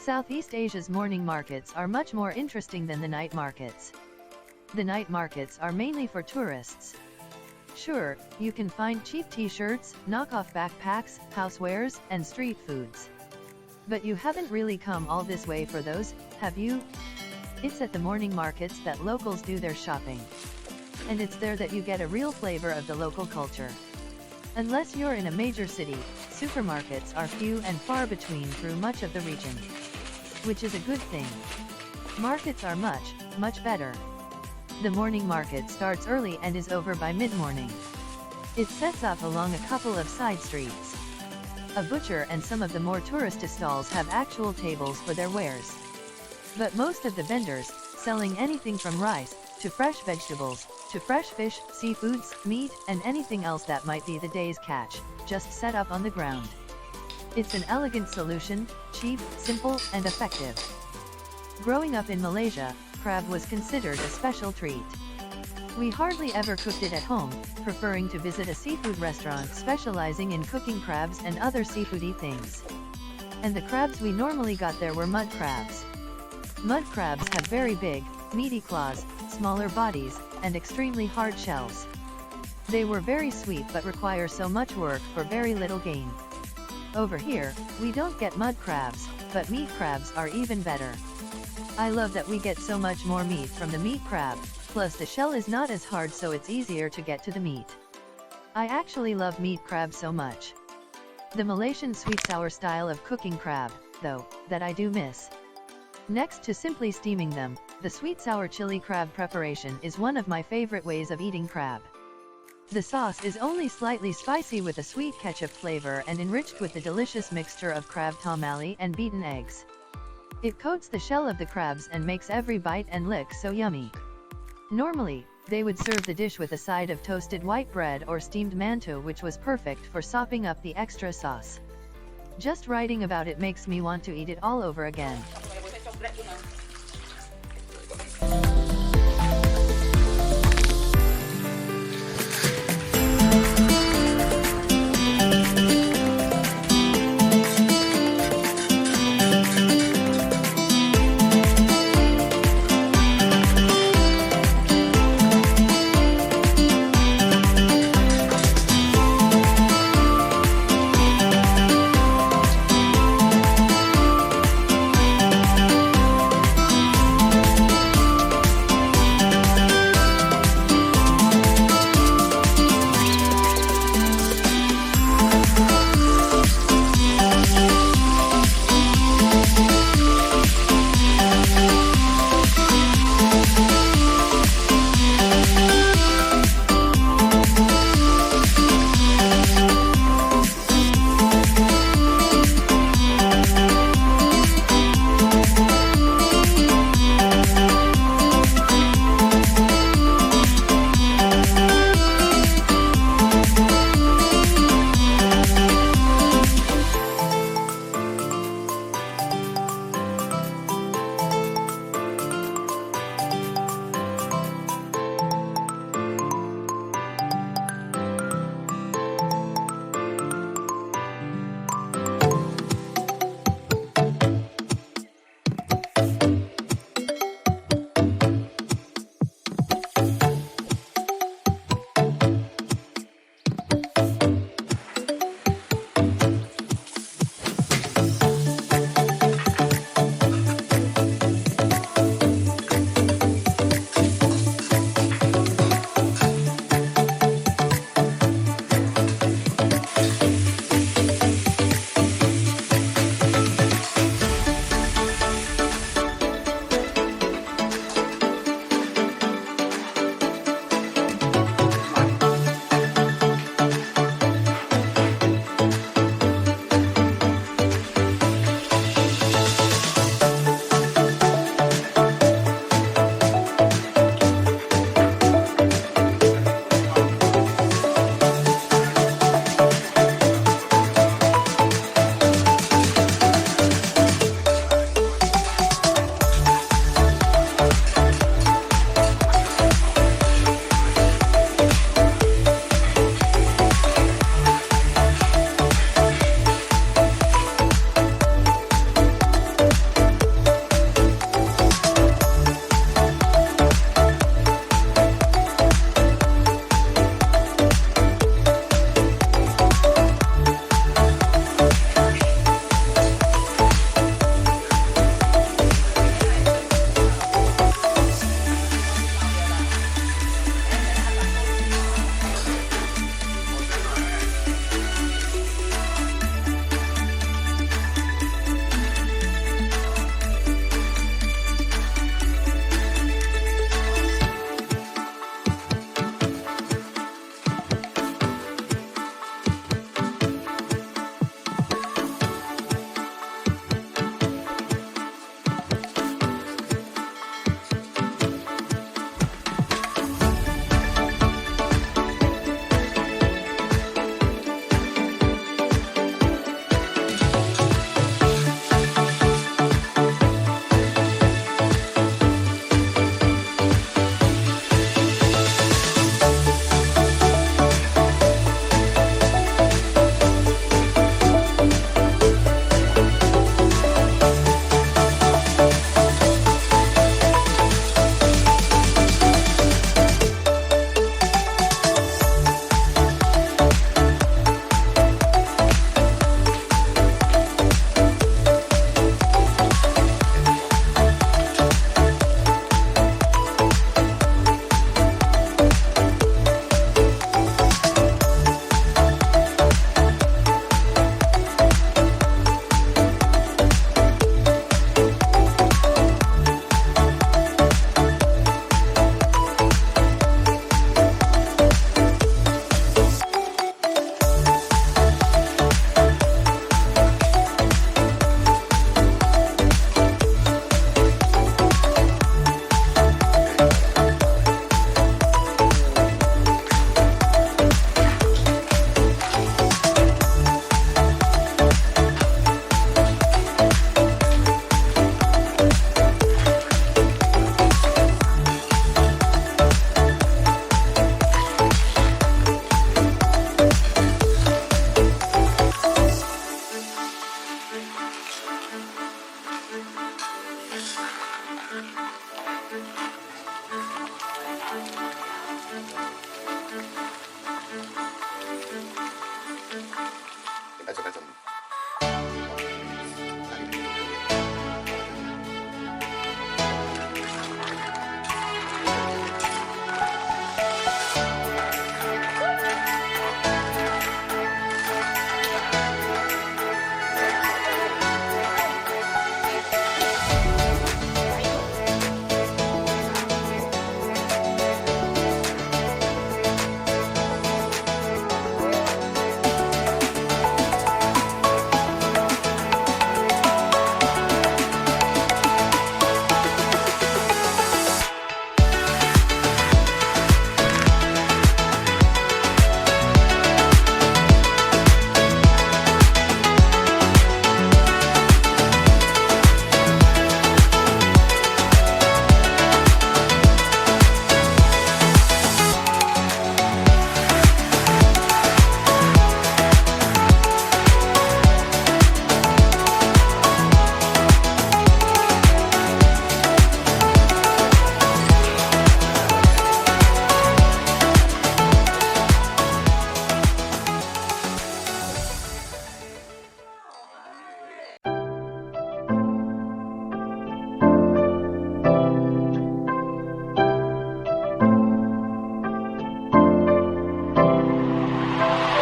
Southeast Asia's morning markets are much more interesting than the night markets. The night markets are mainly for tourists. Sure, you can find cheap t-shirts, knockoff backpacks, housewares, and street foods. But you haven't really come all this way for those, have you? It's at the morning markets that locals do their shopping. And it's there that you get a real flavor of the local culture. Unless you're in a major city, supermarkets are few and far between through much of the region. Which is a good thing. Markets are much better. The morning market starts early and is over by mid-morning. It sets up along a couple of side streets. A butcher and some of the more tourist stalls have actual tables for their wares. But most of the vendors, selling anything from rice, to fresh vegetables, to fresh fish, seafoods, meat, and anything else that might be the day's catch, just set up on the ground. It's an elegant solution, cheap, simple, and effective. Growing up in Malaysia, crab was considered a special treat. We hardly ever cooked it at home, preferring to visit a seafood restaurant specializing in cooking crabs and other seafoody things. And the crabs we normally got there were mud crabs. Mud crabs have very big, meaty claws, smaller bodies, and extremely hard shells. They were very sweet but require so much work for very little gain. Over here, we don't get mud crabs, but meat crabs are even better. I love that we get so much more meat from the meat crab, plus the shell is not as hard so it's easier to get to the meat. I actually love meat crab so much. The Malaysian sweet-sour style of cooking crab, though, that I do miss. Next to simply steaming them, the sweet-sour chili crab preparation is one of my favorite ways of eating crab. The sauce is only slightly spicy with a sweet ketchup flavor and enriched with the delicious mixture of crab tamale and beaten eggs. It coats the shell of the crabs and makes every bite and lick so yummy. Normally, they would serve the dish with a side of toasted white bread or steamed mantou, which was perfect for sopping up the extra sauce. Just writing about it makes me want to eat it all over again.